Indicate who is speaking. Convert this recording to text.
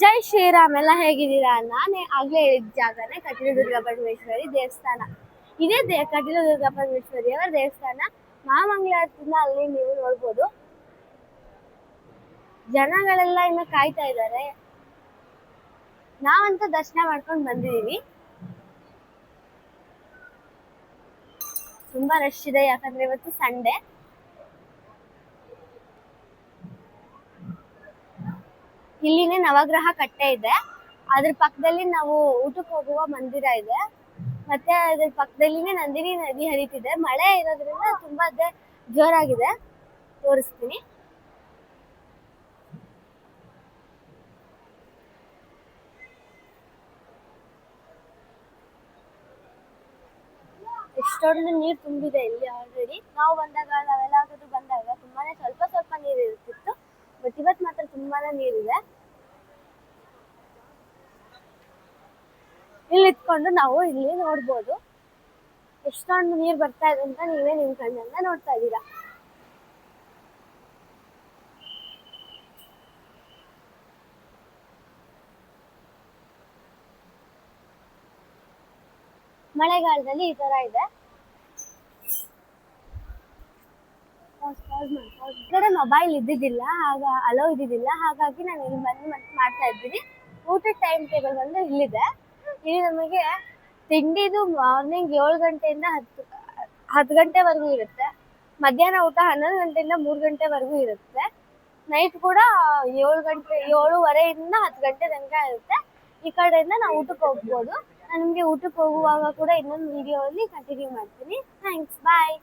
Speaker 1: ಜೈ ಶ್ರೀರಾಮ್ ಎಲ್ಲ ಹೇಗಿದ್ದೀರಾ? ನಾನೇ ಆಗ್ಲೇ ಹೇಳಿದ ಜಾಗನೇ ಕಟೀಲು ದುರ್ಗಾ ಪರಮೇಶ್ವರಿ ದೇವಸ್ಥಾನ. ಇದೇ ಕಟೀಲು ದುರ್ಗಾ ಪರಮೇಶ್ವರಿ ಅವರ ದೇವಸ್ಥಾನ. ಮಹಾಮಂಗಳಾರತಿನ ಅಲ್ಲಿ ನೀವು ನೋಡ್ಬೋದು. ಜನಗಳೆಲ್ಲ ಇನ್ನು ಕಾಯ್ತಾ ಇದ್ದಾರೆ. ನಾವಂತೂ ದರ್ಶನ ಮಾಡ್ಕೊಂಡು ಬಂದಿದೀವಿ. ತುಂಬಾ ರಶ್ ಇದೆ, ಯಾಕಂದ್ರೆ ಇವತ್ತು ಸಂಡೇ. ಇಲ್ಲಿನೇ ನವಗ್ರಹ ಕಟ್ಟೆ ಇದೆ. ಅದ್ರ ಪಕ್ಕದಲ್ಲಿ ನಾವು ಊಟಕ್ಕೆ ಹೋಗುವ ಮಂದಿರ ಇದೆ. ಮತ್ತೆ ಅದ್ರ ಪಕ್ಕದಲ್ಲಿನೇ ನಂದಿನಿ ನದಿ ಹರಿತಿದೆ. ಮಳೆ ಇರೋದ್ರಿಂದ ತುಂಬಾ ಜೋರಾಗಿದೆ. ತೋರಿಸ್ತೀನಿ. ಎಷ್ಟೊಂದು ನೀರು ತುಂಬಿದೆ ಇಲ್ಲಿ ಆಲ್ರೆಡಿ. ನಾವು ಬಂದಾಗ ನಾವೆಲ್ಲ ಬಂದಾಗ ತುಂಬಾನೇ ಸ್ವಲ್ಪ ನೀರು ಇರ್ತಿತ್ತು. ಬಟ್ ಇವತ್ತು ಮಾತ್ರ ತುಂಬಾನೇ ನೀರಿದೆ. ಇಲ್ಲಿ ಇಟ್ಕೊಂಡು ನಾವು ಇಲ್ಲಿ ನೋಡ್ಬೋದು ಎಷ್ಟೊಂದು ನೀರು ಬರ್ತಾ ಇದೆ ಅಂತ ನೀವೇ ನಿಮ್ ಕಣ್ಣಿಂದ ನೋಡ್ತಾ ಇದ್ದೀರಾ. ಮಳೆಗಾಲದಲ್ಲಿ ಈ ತರ ಇದೆ. ಮೊಬೈಲ್ ಇದ್ದಿದ್ದಿಲ್ಲ, ಆಗ ಅಲೋ ಇದ್ದಿದ್ದಿಲ್ಲ. ಹಾಗಾಗಿ ನಾನು ಇಲ್ಲಿ ಬಂದು ಮಾಡ್ತಾ ಇದ್ದೀನಿ. ಊಟದ ಟೈಮ್ ಟೇಬಲ್ ಬಂದು ಇಲ್ಲಿದೆ. ಇಲ್ಲಿ ನಮಗೆ ತಿಂಡಿದು ಮಾರ್ನಿಂಗ್ 7 ಗಂಟೆಯಿಂದ 10 ಗಂಟೆವರೆಗೂ ಇರುತ್ತೆ. ಮಧ್ಯಾಹ್ನ ಊಟ 11 ಗಂಟೆಯಿಂದ 3 ಗಂಟೆವರೆಗೂ ಇರುತ್ತೆ. ನೈಟ್ ಕೂಡ 7:30ಇಂದ 10 ಗಂಟೆ ತನಕ ಇರುತ್ತೆ. ಈ ಕಡೆಯಿಂದ ನಾವು ಊಟಕ್ಕೆ ಹೋಗ್ಬೋದು. ನಾನು ನಿಮಗೆ ಊಟಕ್ಕೆ ಹೋಗುವಾಗ ಕೂಡ ಇನ್ನೊಂದು ವಿಡಿಯೋದಲ್ಲಿ ಕಂಟಿನ್ಯೂ ಮಾಡ್ತೀನಿ. ಥ್ಯಾಂಕ್ಸ್, ಬಾಯ್.